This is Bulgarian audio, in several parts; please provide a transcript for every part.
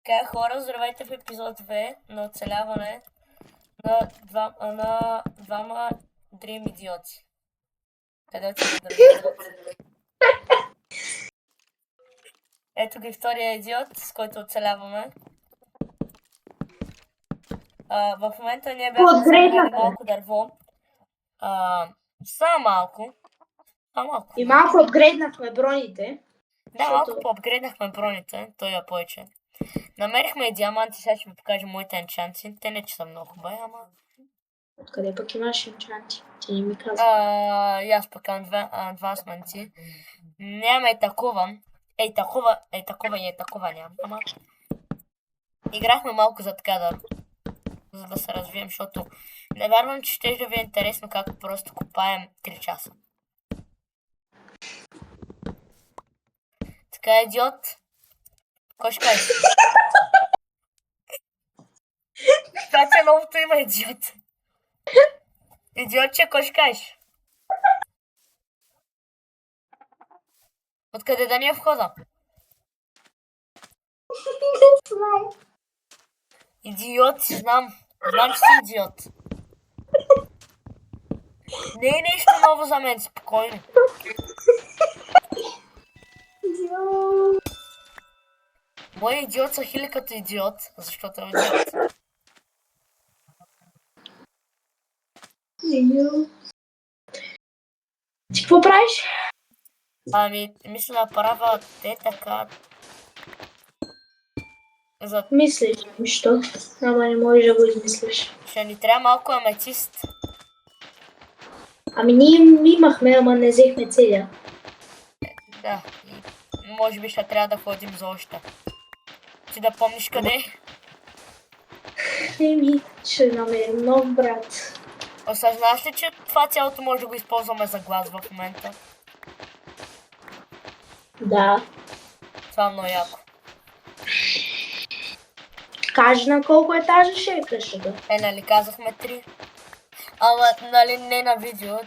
Така, хора, здравейте в епизод 2 на оцеляване на двама Dream идиоти. Къде отиде другия идиот? Ето ги втория идиот, с който оцеляваме. В момента ние бяхме събрали малко дърво. Само малко. И малко апгрейднахме броните. Да, малко по-апгрейднахме броните, той е повече. Намерихме и диаманти, сега ще ви покажа моите енчанти. Те не че са много хубави, ама... Откъде пък имаш енчанти? Ти не ми каза. И аз пък имам адвансменти. Нямаме и такова. Ей такова нямам. Ама... Играхме малко за така за да се развием, защото не вярвам, че ще ви е интересно как просто копаем 3 часа. Така, идиот. Кой ще каже? Това е новото има, идиот. Идиотче, кой ще кажеш? Откъде да ни е входа? Не знам. Идиот, знам. Знам, че си идиот. Не е нещо ново за мен, спокойно. Моя идиот са хили като идиот, защото е идиот. Ти какво правиш? Мисля да правя те така. Мислиш, нищо. Ама не можеш да го измислиш. Ще ни трябва малко аметист. Ние имахме, ама не взехме целия. Да, и може би ще трябва да ходим за още. Ти да помниш къде е? Ще намерим нов брат. Осъзнаш ли, че това цялото може да го използваме за глас в момента? Да. Това е много яко. Кажи на колко етажа ще е къщата. Нали казахме 3. Ама нали не на видео,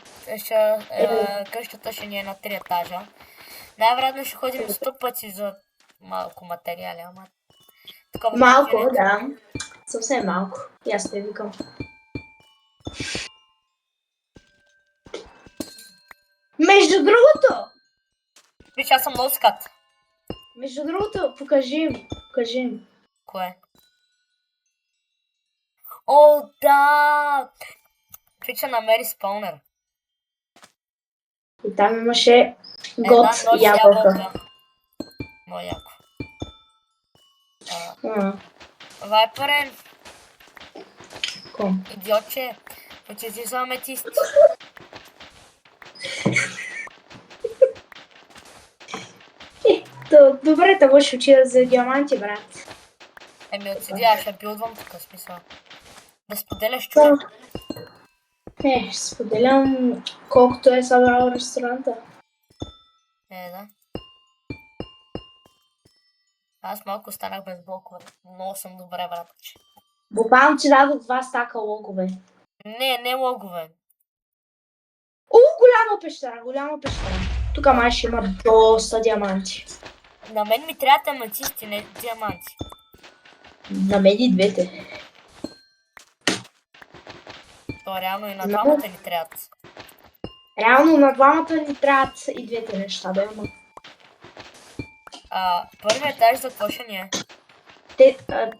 къщата ще ни е на 3 етажа. Най-вероятно ще ходим 100 пъти за малко материали, ама... Малко, да. Съвсем малко. И аз те викам. Между другото! Виж, аз съм много скат. Между другото, покажи им. Кое? О, да! Фича намери спаунер. И там имаше год и ябълка. Много яко. Вайпърен. Идиотче. Отиди за аметист. Добре, да ще отида за диаманти, брат. Отиди, аз ще билдвам тук, смисъл. Да споделяш човек. Ще споделям колкото е събрал ресторанта. Да. Аз малко останах без блокове. Много съм добре, братче. Буквално ти дадох 2 стака логове. Не логове. Голяма пещера. Тук май ще има доста диаманти. На мен ми трябват аметисти, не диаманти. На мен и двете. То реално и на двамата ни трябват. Реално на двамата ни трябват и двете неща, да има. Първият етаж за какво ще ни е?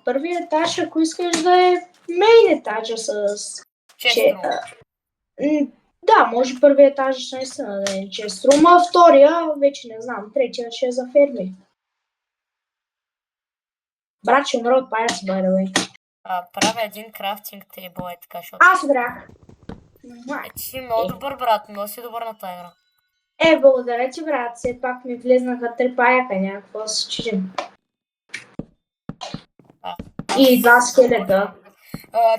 Първият етаж, ако искаш да е мейн етажа с... Честрум. Да, може първият етаж наистина да е честрум, а втория вече не знам, третия ще е за ферми. Брат, ще умра от паяци, by the way. Правя един крафтинг тейбъл, така, защото... Аз умрях. Ти си много добър, брат, много си добър на тази игра. Благодаря ти, брат, все пак ми влезнаха 3 паяка, някакво да се чудим. И 2 скелета.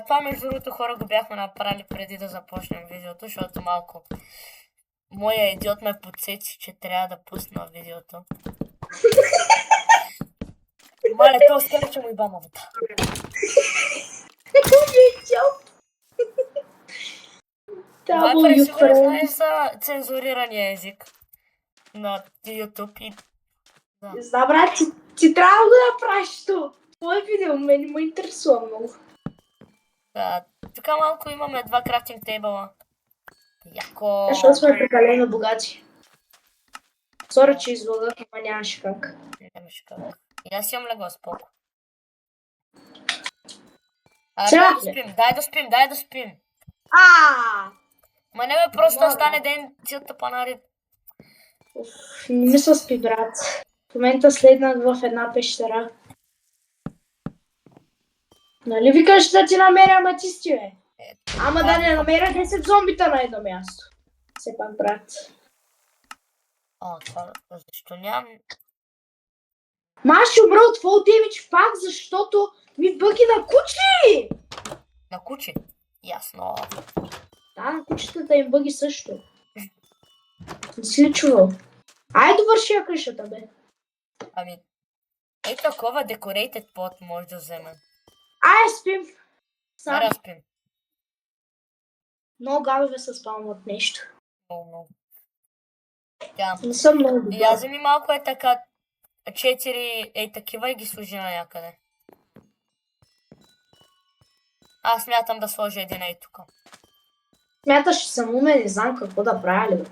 Това между другото хора го бяхме направили преди да започнем видеото, защото малко моя идиот ме подсети, че трябва да пусна видеото. Мале, то скелет, че му и бамавата. Вайпър, сигурно знаеш за цензурирания език на YouTube и... Да, брат, ти трябва да направиш то. Кой видео? Мен ме интересува много. Да, тук малко имаме 2 крафтинг тейбъла. Яко. Защо сме прекалено богати? Сори, че излагах, ама нямаше как. Нямаше как. И аз имам легло споко. Сега Дай да ли? спим, дай да спим, дай да спим. А! Ма не бе, просто Мога. остане ден цялата панари. Уф, не ми се спи, брат. В момента следнах в една пещера. Нали викаш да ти намеря аметисти, бе? Ама да не намеря 10 зомбита на едно място. Все пак, брат. Това защо нямам? Ма аз ще умра от фол демидж пак, защото ми бъги на кучи! На куче? Ясно. Да, на кучетата им бъги също. Не си ли чувал? Айде довърши я къщата, бе. Ами, такова decorated pot може да вземем. Ай, спим. Сам. Дай да спим. Много гадове се спалват нещо. Много. Да. Не съм много И добър. аз вземи малко така 4 такива и ги сложи на някъде. Аз смятам да сложа един тук. Смяташ, че съм умен, не знам какво да правя ли.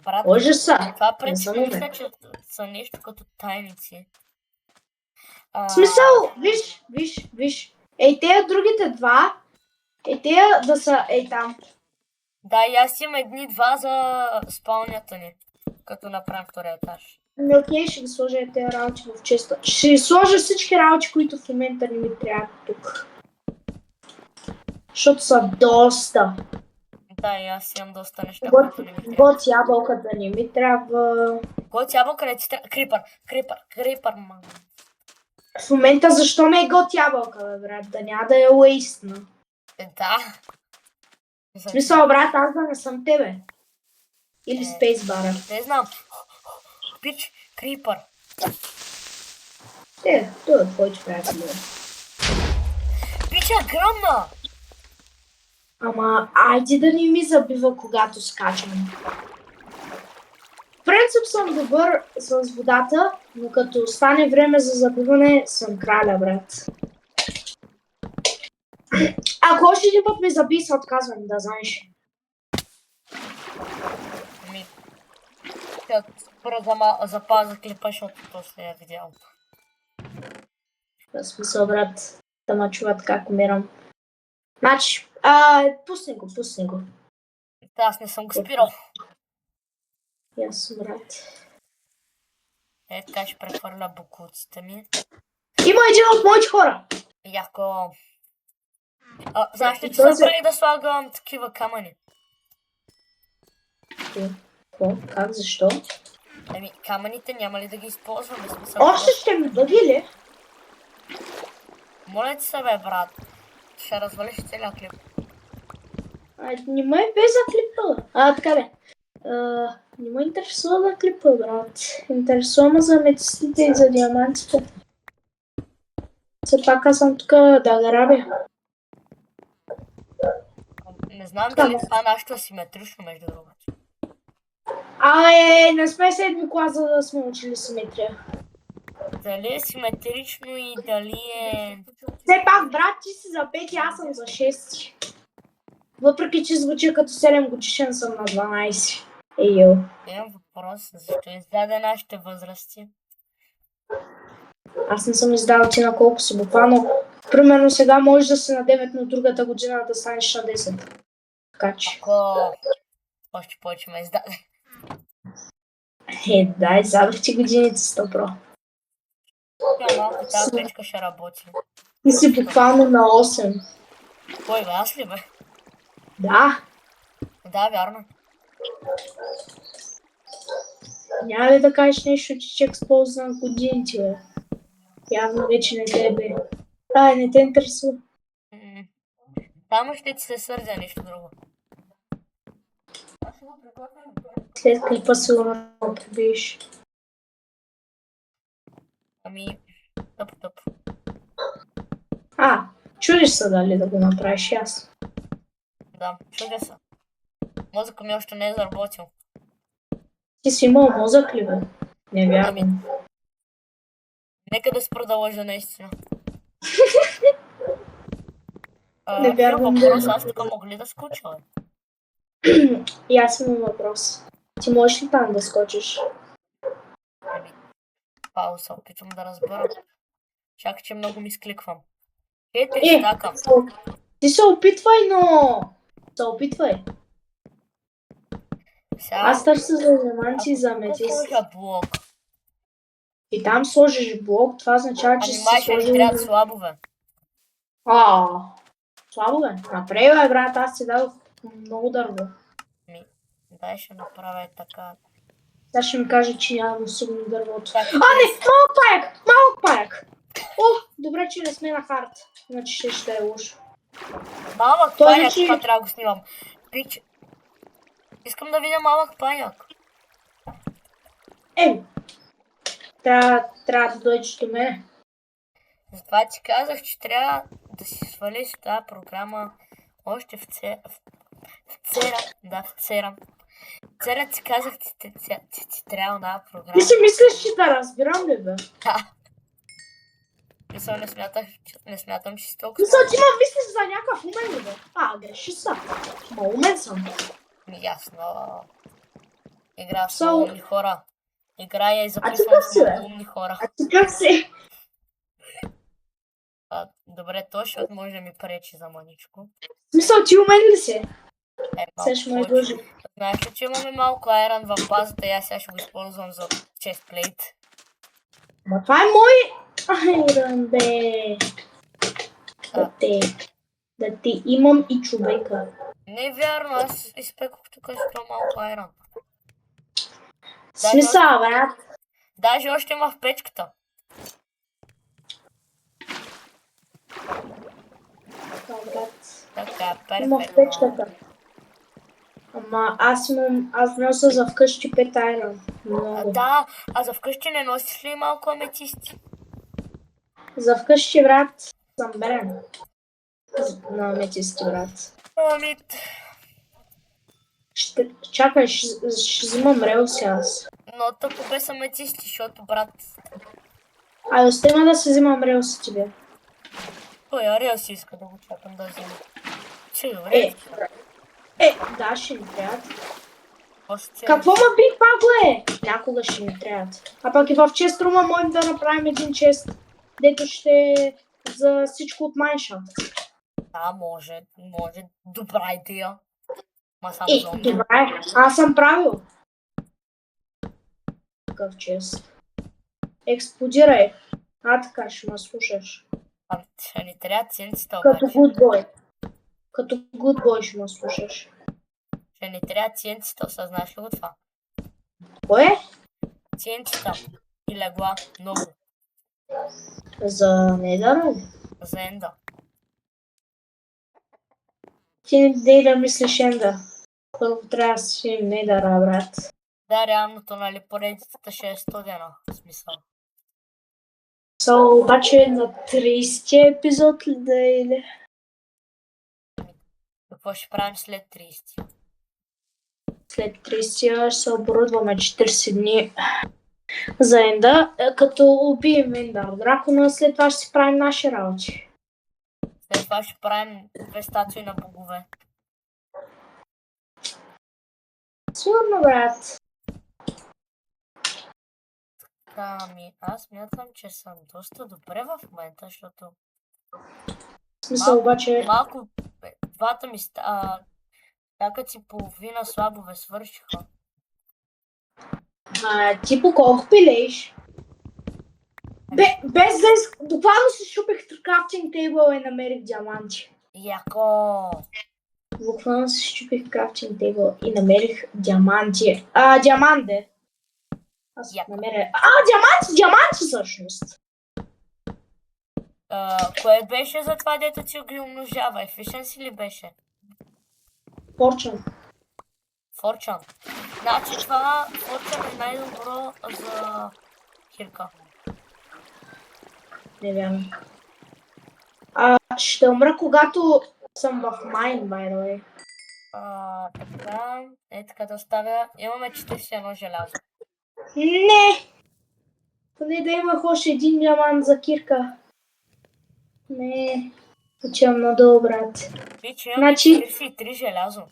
Брат, Лъжа са. това Не принцип съм умен. мисля, че са нещо като тайници. В смисъл, виж. Ей, тея другите два, тея да са там. Да, и аз имам едни-два за спалнята ни, като направим втория етаж. Окей, ще ги сложа тези работи в честа. Ще сложа всички работи, които в момента не ми трябват тук. Защото са доста. Да, и аз имам доста неща, които не ми трябва. Гот ябълката не ми трябва. Гот ябълка не ти трябва. Крипър, ман. В момента защо ме е гот ябълка, бе, брат? Да няма да е уейстна. Да. В смисъл, брат, аз да не съм тебе. Или спейсбара. Не знам. Пич, крипър. Това е твоите приятели. Пича, гръмна! Ама, айде да не ми забива, когато скачам. В принцип съм добър с водата, но като стане време за забиване, съм краля, брат. Ако още един път ме заби, се отказвам, да знаеш. Ми, ще спра запаза клипа, защото после я видял. В смисъл, брат, да ма чуват как умирам. Значи, пусни го. Аз не съм го спирал. Ясно, брат. Така ще прехвърля бокуците ми. Има един от моите хора. Яко. Знаеш ли, че забравих да слагам такива камъни? Какво? Как? Защо? Камъните няма ли да ги използваме? Смисъл, Още ще ми бъди ли? моля ти се, бе, брат. Ще развалиш целия клип. Не ме е без за клипа. Така бе. Не ме интересува да клипа, брат. Интересува ме за метистите и за диамантите. Все пак аз съм тук да грабя. Не знам дали това нашето е симетрично, между другото. Не сме седми клас, за да сме учили симетрия. Дали е симетрично и дали е... Все пак, брат, ти си за 5, аз съм за 6. Въпреки, че звуча като 7 годишен, съм на 12. Йо. Имам въпрос, защо издаде нашите възрасти? Аз не съм издал ти на колко си, буквално. Примерно сега можеш да си на 9, но другата година да станеш на 10. Така че. Ако... Още повече ме издаде. Да, издадох ти годините 100%. Малко тази печка ще работи. Ти си буквално на 8. Кой бе, аз ли бе? Да. Да, вярно. Няма ли да кажеш нещо, че чек с полза на годините, бе? Явно вече не те бе. Не те интересува. Само ще ти се сърдя нещо друго. След клипа сигурно да пробиеш. Тъп. Чудиш се дали да го направиш аз. Да, чудя се. Мозъка ми още не е заработил. Ти си имал мозък ли, бе? Не вярвам. Нека да спра да лъжа наистина. Не Имам вярвам въпрос, да. аз тук мога ли да скоча, бе? И аз имам въпрос. Ти можеш ли там да скочиш? Еми, пау се опитвам да разбера. Чакай, че много ми скликвам. 4 стака. Ти се опитвай, но... Се опитвай. Сега, Аз търся за диаманти и ако за тук аметист. сложа блок, И там сложиш блок, това означава, че ами си май ще ни сложил... трябват слабове. Слабо бе. Направи бе, брат, аз ти дадох много дърво. Ми, дай ще направя и така. Сега ще ми каже, че нямам особено дървото. Чакай, Не! Малък паяк! Малък паяк! О, добре, че не сме на хард. Иначе ще е лошо. Малък Той паяк, вече- това трябва да го снимам. Пич, искам да видя малък паяк. Трябва да дойдеш до мене. Затова ти казах, че трябва да си свалиш тази програма още в Цера. Да, в Цера. Цера ти казах, че ти трябва тази Ти програма. си мислиш, че да разбирам ли бе? Да. Мисъл, не смятам, че си толкова. Мисля, ти ма мислиш за някакъв умен ли бе? Греши са. Ма умен съм. Ясно. Игра с So- много умни хора. Играя и ти записвам как с си, бе? много умни хора. А ти как си? Добре, то ще може да ми пречи за маничко. Мисля, ти умен ли си? Малко Сега ще ме повече. изложи. Знаеш ли, че имаме малко айран в базата и аз сега ще го използвам за честплейт. Ма това е мой айран, бе. Да те имам и човека. Не е вярно, аз изпекох тук с малко айран. Смисъл, брат. Даже още има в печката. Брат. Така, Има в перфектно. печката. Ама аз нося за вкъщи 5 айран. Много. Да, а за вкъщи не носиш ли малко аметисти? За вкъщи, брат, съм берен. На аметисти, брат. Ами, Чакай, ще взимам релси аз. но тъпо без аметисти, защото брат... Оставя да се взимам релси бе. Той Ариел си иска да го чакам да взема. Че, добре. Да, ще ни трябват. Още Какво ма бих пагле? Някога ще ни трябват. А пък и в чест рума можем да направим един чест, дето ще е за всичко от майншафт. Да, може. Добра идея. Ма само зомби. Добре, аз съм правил. Какъв чест. Експлодирай. Така ще ме слушаш. Ще ни трябва цинците Като обаче. good boy. Като good boy ще ме слушаш. Ще ни трябва цинците, осъзнаш ли го това? Кое? Цинците и легла много. За недъра ли? За енда. Ти не да мислиш енда. Първо трябва да си недъра, брат. Да, реалното, нали, поредицата ще е студена. В смисъл. Обаче на 30-ти епизод ли да е или? Какво ще правим след 30? След 30-тия ще се оборудваме 40 дни за енда, като убием енда дракона, след това ще си правим наши работи. След това ще правим 2 статуи на богове. Сигурно, брат. Ами, аз смятам, че съм доста добре в момента, защото В смисъл обаче... малко двата ми стакът си половина слабове свършиха. Ти по колко пилееш? Без да буквално си шупих крафтинг тейбъл и намерих диаманти. Яко! Буквално си щупих крафтинг тейбъл и намерих диаманти. Диаманте. Аз намеря... Диаманти всъщност. Кое беше за това, дето ти ги умножава? Efficiency ли беше? Fortune. Fortune. Значи това Fortune е най-добро за хирка. Не вярвам. Ще умра, когато съм в майн, by the way. Така, така да оставя. Имаме 41 желязо. Не! Поне да имах още един диамант за кирка. Не, отивам надолу, брат. Пич, имаме Значи, 43 желязо.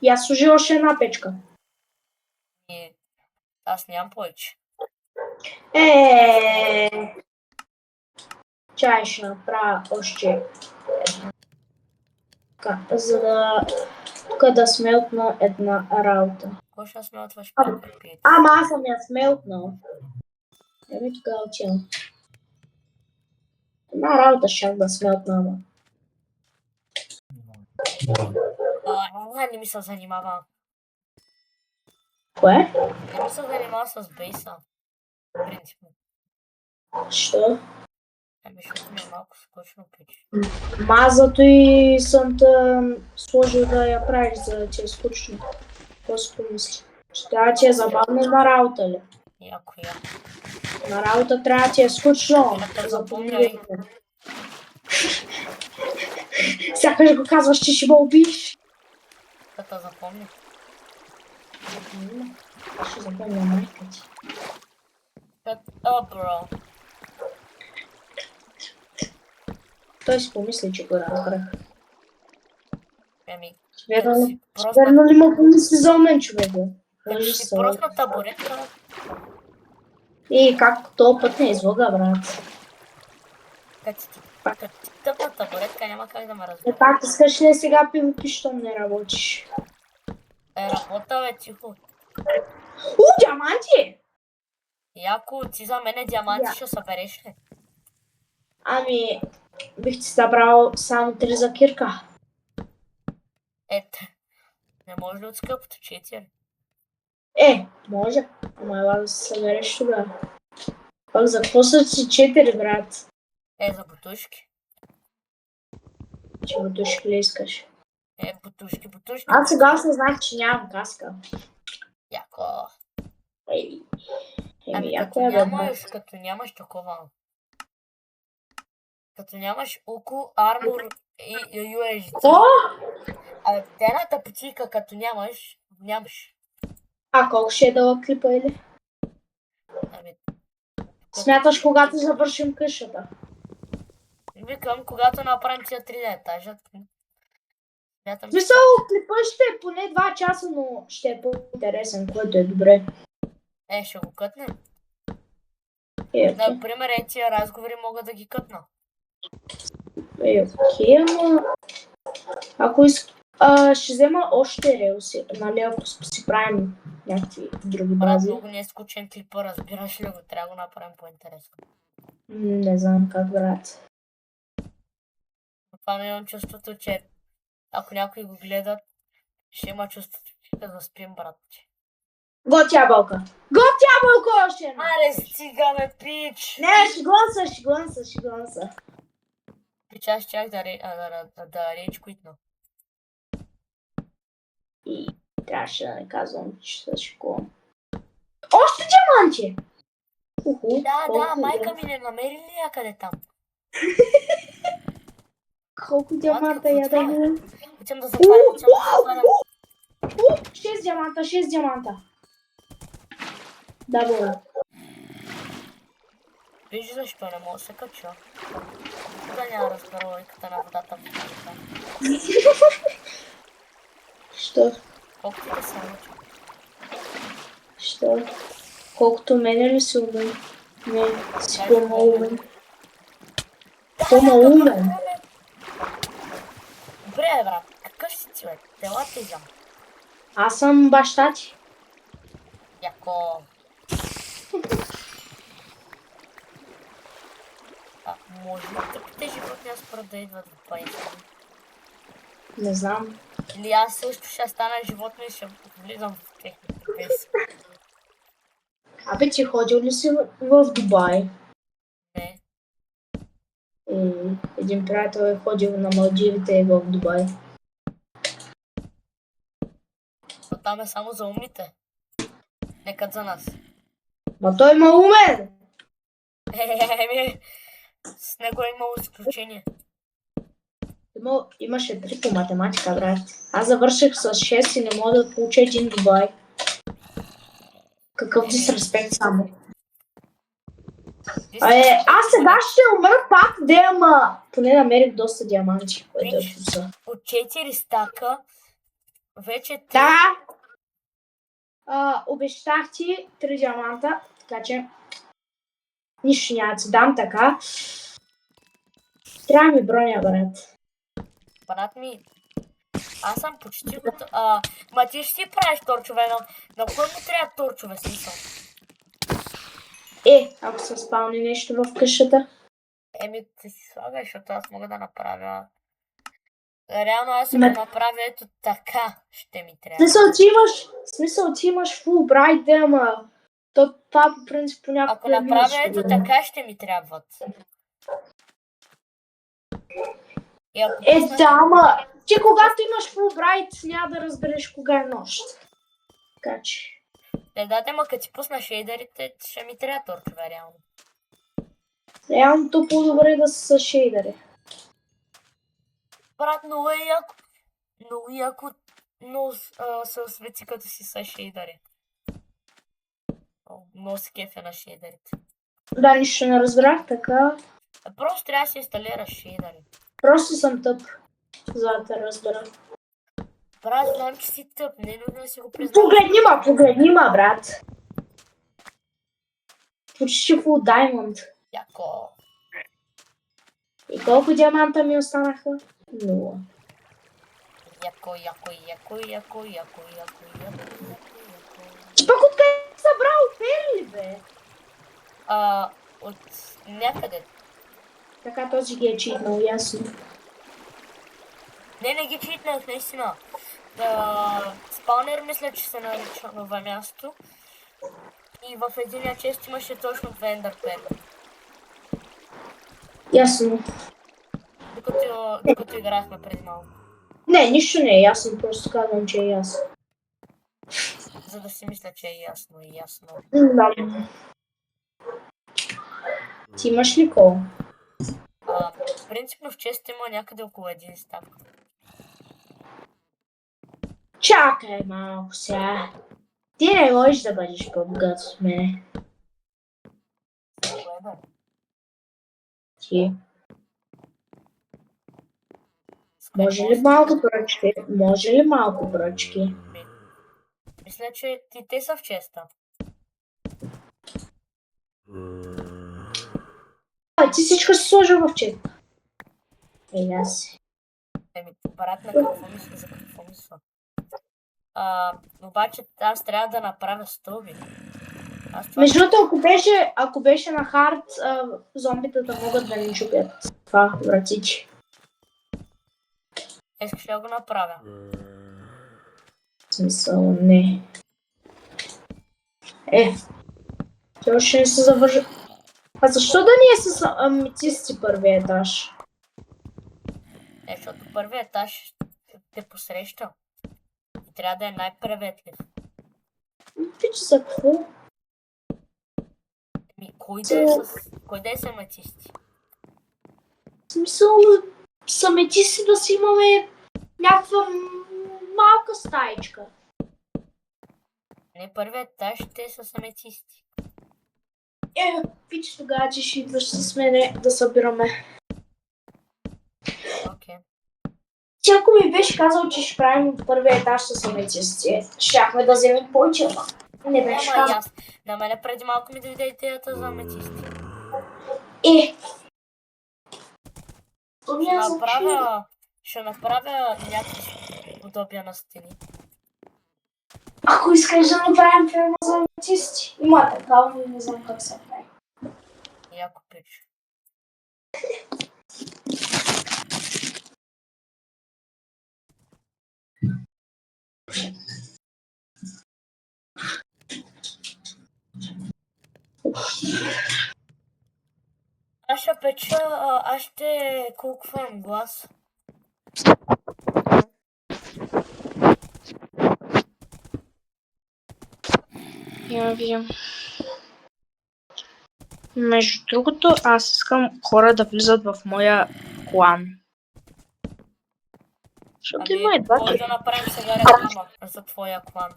я служи още една печка. И аз нямам повече. Чай ще направя още така, за да тук да смелтна една работа. Кой ще смелтваш Ама- пет? Ама аз съм я смелтнал. Еми тогава отивам. Една работа щях да смелтна, ама. Не ми се занимава. Кое? Не ми се занимава с бейса. Принципно. Що? Ами, защото ми е малко скучно пич. Ма зато и съм те сложил да я правиш, за да ти е скучно. Какво си помисли? Ще трябва да ти е забавно на работа ли? Яко. На работа трябва да ти е скучно. Да Запомни. Сякаш го казваш, че ще ме убиеш. Като запомня. Аз ще запомня майка ти. Бро. Той си помисли, че го разбрах. Еми, Верно ли му помисли за мен, човек? като си просто табуретка. И как този път не излага, брат. Като ти тъпна табуретка, няма как да ме Е, разбереш. пак искаш ли сега пиво, щом не работиш? Работа, бе, тихо. Диаманти! Яко, ти за мене диаманти ще събереш ли? Ами, бих ти събрал само 3 за кирка. Ето. Не може ли от скъпото 4? Може. Ама ела да се събереш тогава. Пак за какво са си 4, брат? За бутушки. Че бутушки ли искаш? Бутушки. Аз сега осъзнах, че нямам каска. Яко. Еми, като яко е, като нямаш такова. Като нямаш око, армор и USG. О! Абе, едната путийка, като нямаш. А колко ще е дълъг клипа или? Ами, Смяташ, когато завършим къщата? викам, когато направим тия 3 етажа. Смятам, Смисъл, клипа ще е поне 2 часа, но ще е по-интересен, което е добре. ще го кътнем. Окей. Например, тия разговори мога да ги кътна. Окей, ама... Ако ще взема още релси, нали, ако си правим някакви други Брат, бази. много не е скучен клипа, разбираш ли го? Трябва да го направим по-интересно. Не знам как, брат. Това имам чувството, че ако някой го гледат, ще има чувството, че да заспим, брат. Гот ябълка! Гот ябълка още една! Аре, стига ме, пич! Не, ще гонса. Пич, аз щях да рейдж квитна. И трябваше да не казвам, че се шикувам. Още диаманти! Да, майка ми не намери ли някъде там? Колко диаманта я да му? Отивам да затварям. 6 диаманта. Да, бъде. Виж защо не мога да се кача. Кога няма разбера логиката на водата в водата. Що? Колко ти да се науча? Що? Колкото мене ли си умен? Не, си по-малумен. По-малумен? Добре, брат, какъв си ти, бе? Тела те взям. Аз съм баща ти. Яко. Може ли тъпите животни според да идват в това искане? Не знам. Или аз също ще стана животно и ще влизам в техните песи. Абе, ти ходил ли си в Дубай? Не. Един приятел е ходил на Малдивите и в Дубай. Но там е само за умните. Не като за нас. Ма той има умен! С него е имало изключение. Имаше 3 по математика, брат. Аз завърших с 6 и не мога да получа един Дубай. Какъв дисреспект само. Дисреспект, Аз сега ще умра пак, ама поне намерих доста диаманти, което е Виж, плюса. от 4 стака, вече 3. Да! Обещах ти 3 диаманта, така че нищо няма да ти дам така. Трябва ми броня, брат. Брат ми, аз съм почти готов. Ма ти ще си правиш торчове, на кой му трябва торчове, смисъл? Ако се спални нещо в къщата. Еми, ти си слагай, защото аз мога да направя. Реално аз ако направя ето така, ще ми трябва. Смисъл ти имаш фул брайт, ама това по принцип Ако понякога направя ето така, ще ми трябват. И ако пуснеш... Да, ама ти когато имаш фул брайт, няма да разбереш кога е нощ. Така че... Да, ма като си пусна шейдерите, ще ми трябва торчове, реално. Реално то по-добре да са с шейдери. Брат, много е яко. Много яко, но се освети като си с шейдери. Много се кефя на шейдерите. Да, нищо не разбрах, така. Просто трябва да си инсталираш шейдери. Просто съм тъп, за да те разбера. Брат, знам, че си тъп, не е нужно да си го признаваш. Погледни ма, брат. Почти фул даймонд. Яко. И колко диаманта ми останаха? 0. Яко. Ти пък откъде си събрал перли, бе? От някъде. Така този ги е читнал, ясно. Не ги читнах, наистина. Спаунер мисля, че се нарича това място. И в единия чест имаше точно 2 ендърперли. Ясно. Докато играхме преди малко. Не, нищо не е ясно, просто казвам, че е ясно. За да си мисля, че е ясно и ясно. Да. Ти имаш ли кол? Принципно в чест има някъде около 1 стак. Чакай малко сега. Ти не можеш да бъдеш по-богат от мене. Ти. Може ли малко бръчки? Мисля, че те са в честа. Ти всичко си сложил в честа. Аз. Брат, на какво мисля, за какво мисля? Обаче аз трябва да направя стълби. Между другото, ако беше на хард, зомбитата могат да ни чупят това вратиче. Искаш ли да го направя? В смисъл, не. Те още не се завържа. А защо да ни е с аметисти първия етаж? Защото първият етаж те посреща. И трябва да е най-приветлив. Пичи за какво? Кой да е с аметисти? В смисъл, с аметисти да си имаме някаква малка стаичка. Не, първият етаж ще е с аметисти. Пич, тогава че ще идваш с мене да събираме. Окей. Ти ако ми беше казал, че ще правим първия етаж с аметисти, щяхме да вземем повече, не беше казал. На мене преди малко ми дойде идеята за аметисти. Ще направя някакви подобия на стени. Ако искаш да направим филма за аметисти, има такава, но не знам как се прави. Яко пич. Аз ще печа, аз ще куквам глас. Я видим. Между другото, аз искам хора да влизат в моя клан. Защото има едва. Може да направим сега реклама за твоя клан.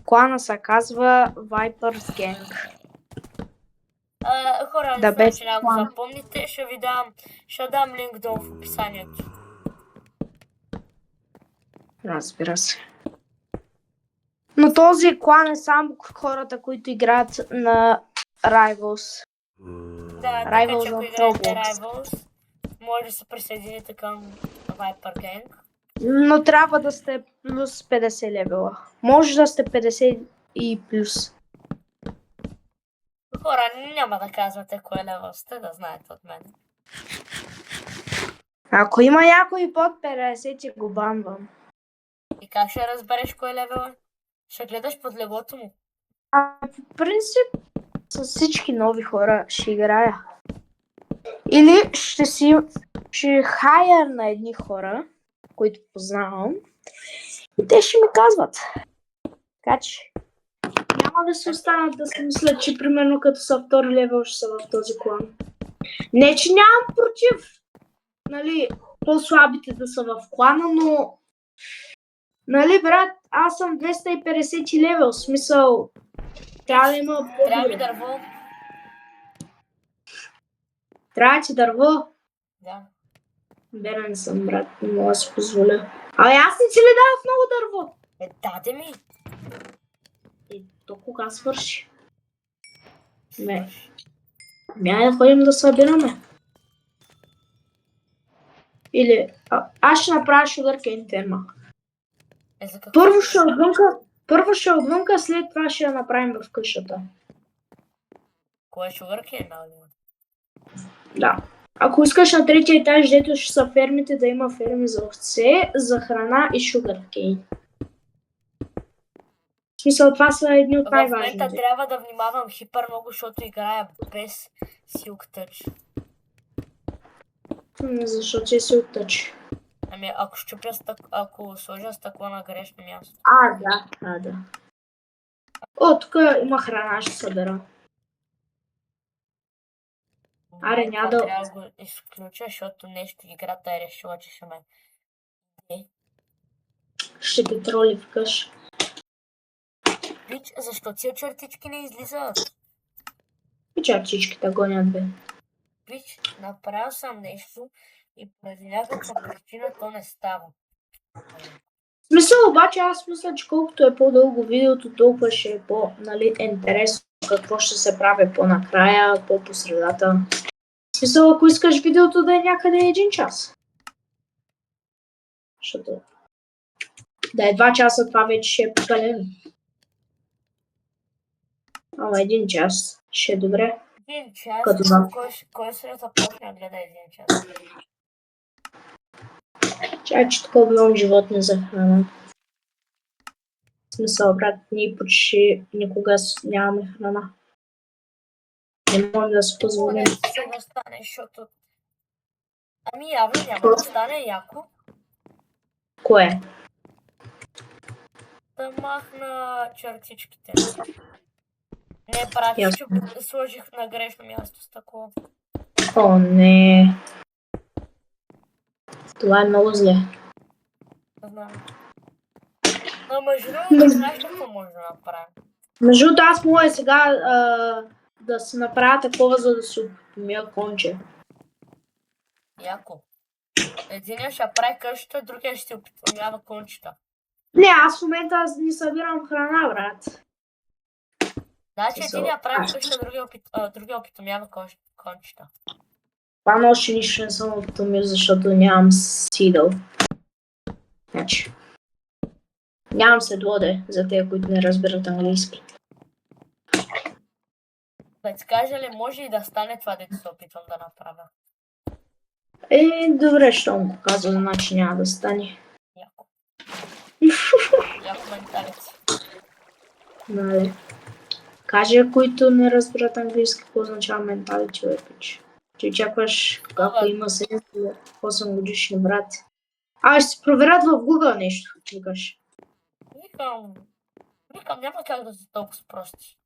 клана се казва Viper's Gang. Хора, не Да, знам, без че няма го план. запомните. Ще дам линк долу в описанието. Разбира се. Но този клан е само хората, които играят на Rivals. Да, така Rivals че ако в играете Roblox. Rivals, може да се присъедините към Viper Gang. Но трябва да сте плюс 50 левела. Може да сте 50 и плюс. Хора, няма да казвате кое левел сте, да знаете от мен. Ако има някой под 50, го банвам. И как ще разбереш кое левел е? Ще гледаш под леглото му. По принцип, с всички нови хора ще играя. Или ще хая на едни хора, които познавам. И те ще ми казват. Така че няма да се останат да си мислят, че примерно като са втори левел ще са в този клан. Не, че нямам против, нали, по-слабите да са в клана, но нали, брат, аз съм 250 левел, в смисъл трябва да има Трябва ми по-добре. дърво. Трябва ти дърво. Да. Беден съм, брат, не мога да си позволя. Абе, аз не ти ли дадох много дърво? Даде ми. То кога свърши? Ай да ходим да събираме. Или аз ще направя sugarcane тема. За какво? Първо ще отвънка, след това ще я направим в къщата. Кое е sugarcane, нали? Да. Ако искаш на третия етаж, дето ще са фермите, да има ферми за овце, за храна и sugarcane. В смисъл, това са едни от В момента най-важните. трябва да внимавам хипер много, защото играя без Silk Touch. Защо че си оттъчи? Ами ако сложа стъкло на грешно място. Да. О, тук има храна, ще събера. Аре, няма да... Трябва да го изключа, защото нещо играта е решила, че ще ме... Ще те троли вкъщ. Бич, защо тия чертички не излизат? И чартичките гонят, бе. Бич, направил съм нещо и поради някаква причина то не става. В смисъл, обаче аз мисля, че колкото е по-дълго видеото, толкова ще е по-интересно какво ще се прави по-накрая, по-посредата. В смисъл, ако искаш видеото да е някъде 1 час. Защото да е 2 часа, това вече ще е прекалено. Ама 1 час ще е добре. 1 час? Като да. Кой ще започне да гледа 1 час? Чай, че такова имам животни за храна. В смисъл, брат, ние почти никога нямаме храна. Не можем да си позволим. Не се да стане, защото... Ами явно няма да стане яко. Кое? Да махна чертичките. Не прати, че сложих на грешно място стъкло. О, не. Това е много зле. Знам. Но между другото, знаеш какво може да направим? Между другото, аз мога сега да се направя такова, за да се опитомя конче. Яко. Единия ще прави къщата, другия ще опитомява кончета. Не, аз в момента не събирам храна, брат. Значи единия прави къщата, другия опитомява кончета. Това нощи нищо не съм опитомил, защото нямам сидъл. Значи. Нямам седлоде, за тези, които не разбират английски. Предскажа ли, може и да стане това, дето се опитвам да направя? Добре, щом го казвам, значи няма да стане. Яко. Яко менталец. Нали. Кажи, които не разбират английски, какво означава менталити, човече. Ти очакваш, ако има 7-8 годишни брат. Ще си проверят в Google нещо, викаш. Викам, няма как да са толкова прости.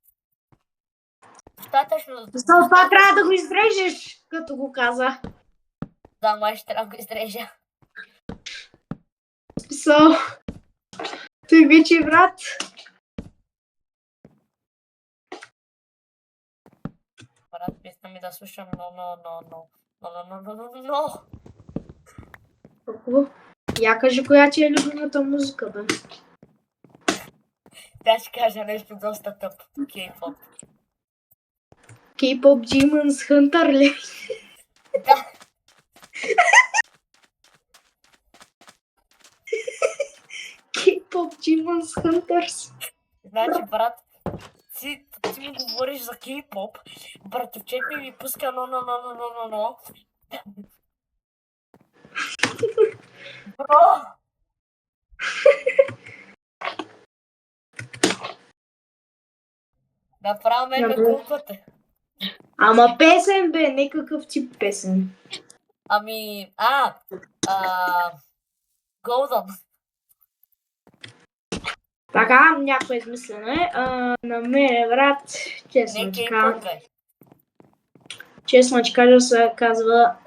Достатъчно... Това трябва да го изрежеш, като го каза. Да, май ще трябва да го изрежа. Смисъл. Той вече брат. Брат, писна ми да слушам но. Какво? Я кажи коя ти е любимата музика, бе. Тя ще кажа нещо доста тъпо. Кей-поп. K-pop Demons Hunter ли? Да. K-pop Demons Hunters. Значи, брат, ти ми говориш за кей-поп. Братовчет ми пуска но. Бро! Направо ме Добре. кулквате. Ама песен, бе, не какъв тип песен. Ами, Golden. Така, някаква измислена е. На мен, брат, честно Не ти кей-поп, кажа, бе. честно ти кажа, се казва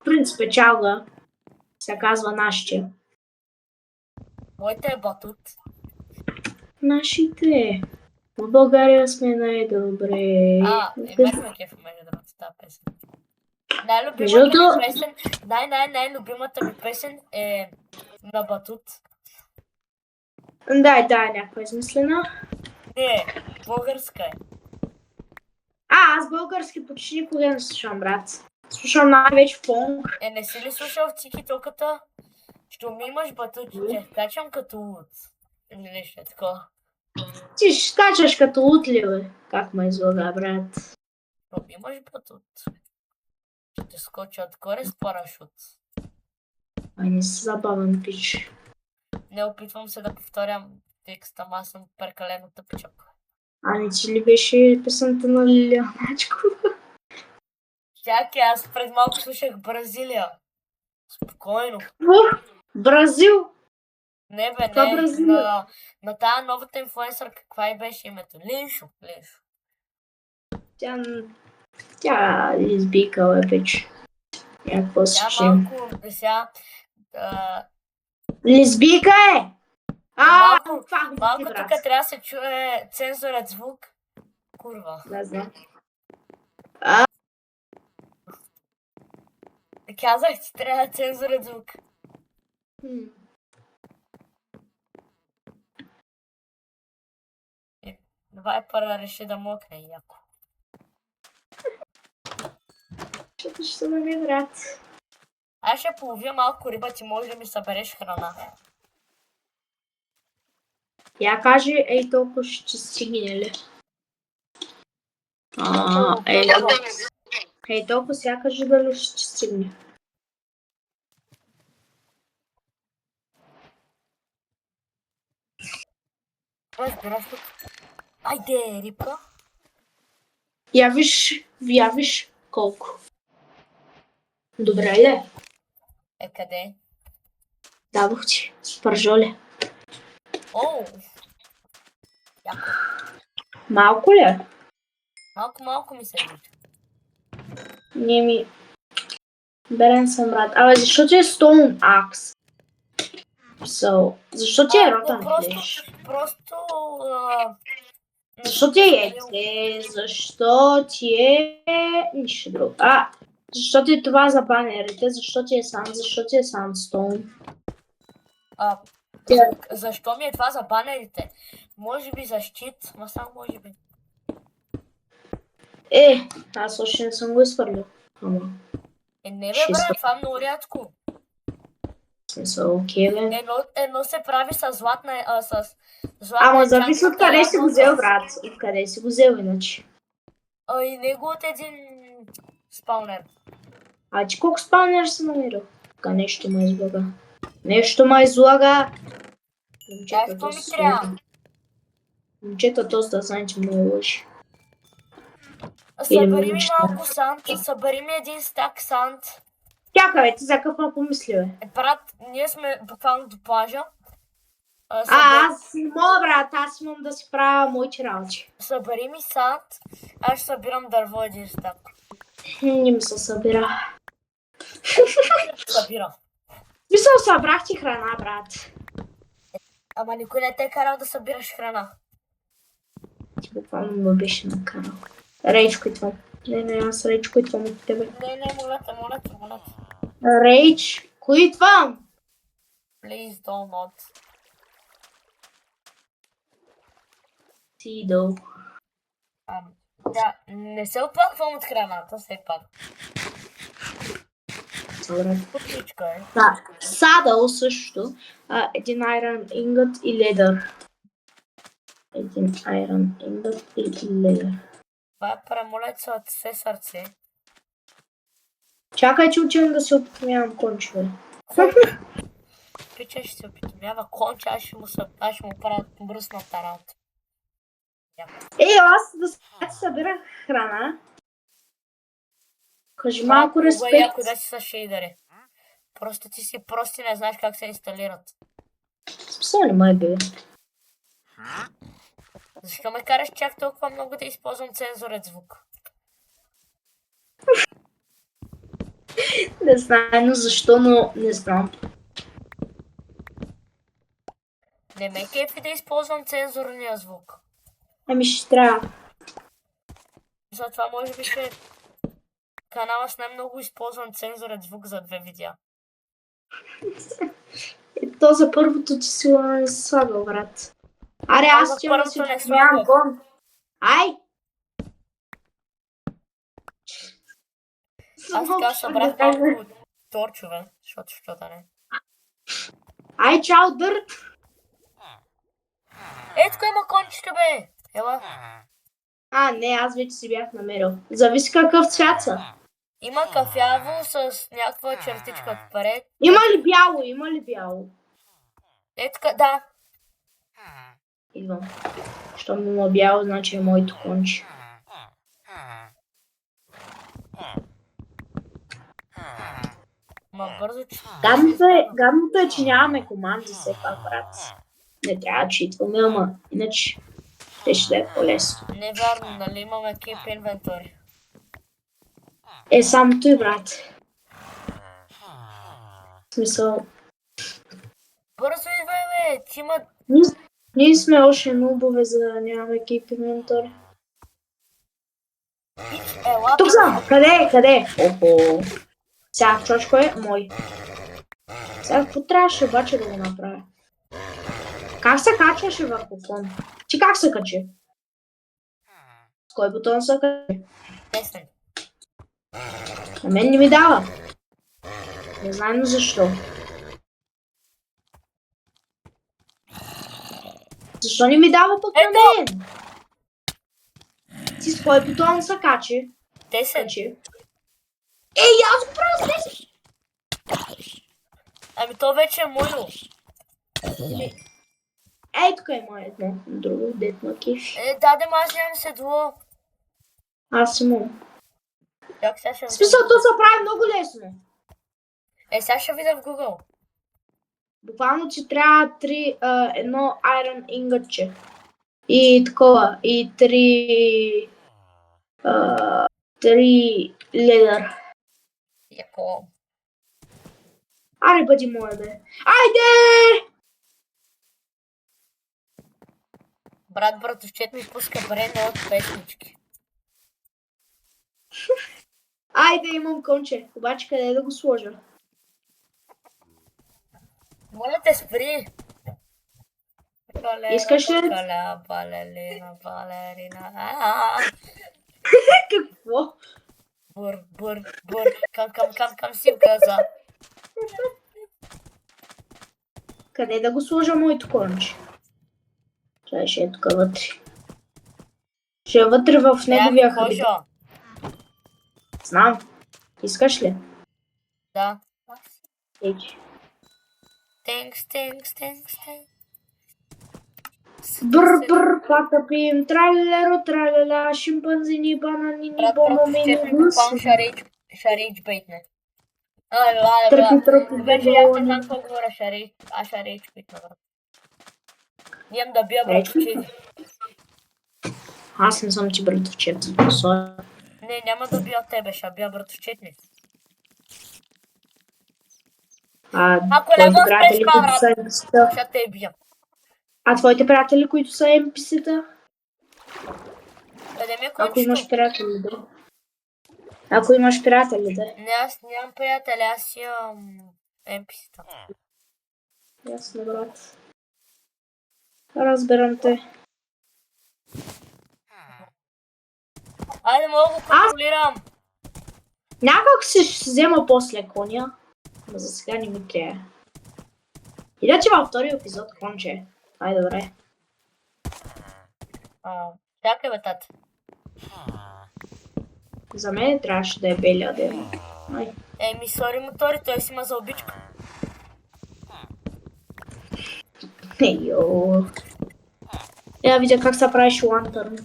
Принц Печалга. Се казва нашите. Моите е батут. Нашите. В България сме най-добре. Мен ме кефа, между другото, тази песен. Между Най-любимата другото- ми песен, най-любимата ми песен е на батут. Да, е някаква измислена. Не, българска е. Аз български почти никога не слушам, брат. Слушам най-вече фонк. Не си ли слушал в тики-токата? Що ми имаш батут, че скачам като луд. Или нещо е такова. Ти ще скачаш като утли, бе. Как ме излага, брат? Що ми имаш батут? Ще скоча отгоре с парашут. Ай, не си забавен пич. Не опитвам се да повторям текста, аз съм прекалено тъпчък. А не ти ли беше песента на Лилия Начкова? Чакай, аз пред малко слушах Бразилия. Спокойно. Бразил! Не бе, Това не. Бразилия. На тая новата инфлуенсър, каква и беше името? Линшо. Тя лесбийка, бе, пич. Някакво Тя слушай. малко сега... Лесбийка е! Малко Малко тук трябва да се чуе цензурът звук. Курва. Не знам. Казах, че трябва цензурът звук. Давай първа реши да мокне яко. Ще да ми, брат. Аз ще половя малко риба, ти може да ми събереш храна. Я кажи, ей толкова ще стигне ли? Ей толкова сега кажи дали ще стигне. Разбираш ли? Айде, рибка. Я виж колко. Добре ли? Къде? Дадох ти. Пържоле. Оу! Яко. Малко ли? Малко ми се вижда. Не ми... Берен съм, брат. Абе, защо ти е Stone Axe? Защо ти е Rotten Flesh? Просто... Защо ти е яйце? Защо ти е... Нищо друго. Защо ти е това за банерите? Защо ти е Sandstone? Защо ми е това за банерите? Може би за щит, ма само може би. Аз още не съм го изхвърлил. Не бе, брат, това е много рядко. Смисъл, окей, бе. Едно се прави с златна... Ама зависи от къде си го взел, брат. Откъде си го взел, иначе. И него от един спаунер. Ти колко спаунер си намерил? Така нещо ме излага. Нещо ме излага. Какво ми трябва? Момчета доста знае, че ме лъжи. Събери ми малко санд, събери ми един стак санд. Чакай, бе, ти за какво помисли, бе? Брат, ние сме буквално до плажа. Аз не мога, брат, аз имам да си правя моите работи. Събери ми санд, аз ще събирам дърво един стак. Не ми се събира. Събира. Мисъл, събрах ти храна, брат. Ама никой не те е карал да събираш храна. Ти буквално ме беше накарал. Рейчко и това. Не, аз рейдж куитвам от тебе. Не, моля те. Рейдж куитвам! Please do not. Ти долу. Да, не се оплаквам от храната, все пак. Добре. Путничка е. Да, садъл също. Един iron ingot и ледър. Един iron ingot и ледър. Това е премолец от все сърце. Чакай, че учим да се опитомявам кончове. Пича ще се опитомява конче, аз ще му правя бръсната работа. Аз да събирах храна. Кажи малко респект. Яко да си са шейдъри. Просто ти си прости не знаеш как се инсталират. Смисъл ли май бе? Защо ме караш чак толкова много да използвам цензурен звук? Не знам защо, но не знам. Не ме кефи да използвам цензурния звук. Ами ще трябва. Затова може би ще е канала с най-много използван цензурен звук за 2 видеа. То за първото ти сигурно не си слагал, брат. Аре, аз ще да си нямам гон. Ай! Аз така събрах малко торчове, защото що да не. Ай, чао, дърт! Ето кой има кончета, бе! Ела. Не, аз вече си бях намерил. Зависи какъв цвят са. Има кафяво с някаква чертичка отпред. Има ли бяло? Ето да. Идвам. Щом има бяло, значи е моето конче. Ма бързо, че... Гадното е, че нямаме команди все пак, брат. Не трябва да читваме, ама иначе ще е по-лесно. Не вярно, нали имаме keep inventory. Само той, брат. В смисъл... Бързо идвай, бе! Ти има... Ние сме още нубове, за да нямаме keep inventory. Ела... Тук съм! Къде? Охо! Сега, чочко е мой. Сега, какво трябваше обаче да го направя? Как се качваше върху фон? Ти как се качи? С кой бутон се качи? Десен. На мен не ми дава. Не знам защо. Защо не ми дава пък на мен? Ти с кой бутон се качи? Десен. Аз го правя с 10! Ами то вече е моето. Тук е моето. Друго, дет на кеф. Даде, аз нямам седло. Аз имам. Как сега ще... В смисъл, то се прави много лесно. Сега ще видя в Google. Буквално, че трябва едно iron ингътче. И такова. И 3 ледър. Яко. Аре, бъди моя, бе. Айде! Братовчет ми пуска време от песнички. Айде, имам конче. Обаче къде да го сложа? Моля те, спри! Искаш ли? Балерина. Какво? Бур. Към си каза. Къде да го сложа моето конче? Това ще е тук вътре. Ще е вътре в неговия хабит. Знам. Искаш ли? Да. Ейче. Thanks. Бър, патапим, тралеро, траляля, шимпанзини, бананини, бомомини, буквално шарич бейтне. Тръпи, Вече я не знам какво говоря шарич бейтне, брат. Имам да бия братовчети. Аз не съм ти братовчет. Не, няма да бия тебе, ще бия братовчетни. Ако не го спреш това, брат, ще те бия. А твоите приятели, които са NPC-та? Къде ми е Ако кончето? имаш приятели, да. Ако имаш приятели, да. Не, аз нямам приятели, аз имам NPC-та. Ясно, брат. Разбирам те. Айде, мога го контролирам. Някак си ще взема после коня. Но за сега не ми трябва. Иначе във втори епизод конче. Ай, добре. Чакай бе, тати. За мен трябваше да е белия да е. Ай. Еми, сори мотори, той си има за обичка. Йо. Я видя как се правиш лантърн.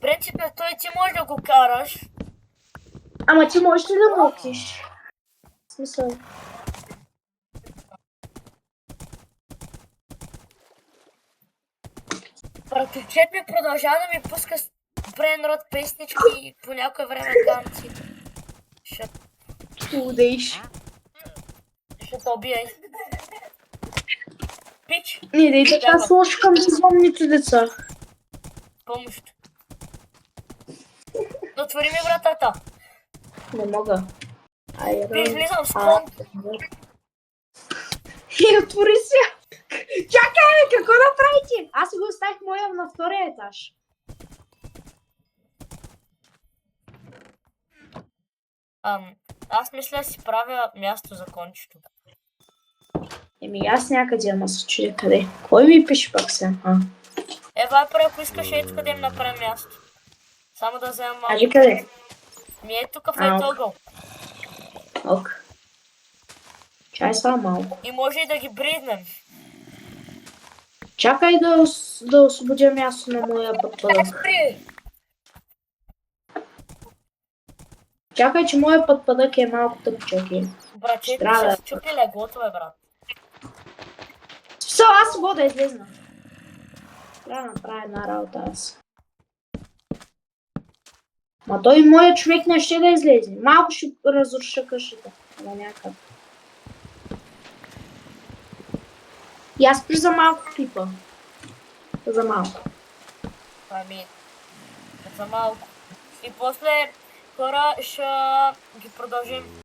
Принципно той ти може да го караш. Ама ти можеш ли да мокнеш? В смисъл. Братовчет ми продължава да ми пуска брен род песнички и по някое време канци. Удеш. Ще те убия. Пич, Не, дей така сложи към безумните деца. помощ. Отвори ми вратата. Не мога. Ай, Излизам с кон. И отвори се. Чакай, какво направите? Аз си го оставих моя на втория етаж. Аз мисля да си правя място за кончето. Еми аз някъде, ама се чудя къде. Кой ми пише пак сега? Вайпер, ако искаш ето къде им направим място. Само да вземем малко. Кажи къде? Ми е тук в ето ъгъл. Ок. Чай само малко. И може и да ги бризнем. Чакай да освободя място на моя пътпадък. Спри! Чакай, че моя пътпадък е малко тъпчък. Браче, ти Страда. се счупи леглото, бе, брат. Все, аз мога да излезна. Трябва да направя една работа аз. Ма той моят човек не ще да излезе. Малко ще разруша къщата. Ама някак. И аз спри за малко клипа. За малко. Ами, за малко. И после хора ще ги продължим.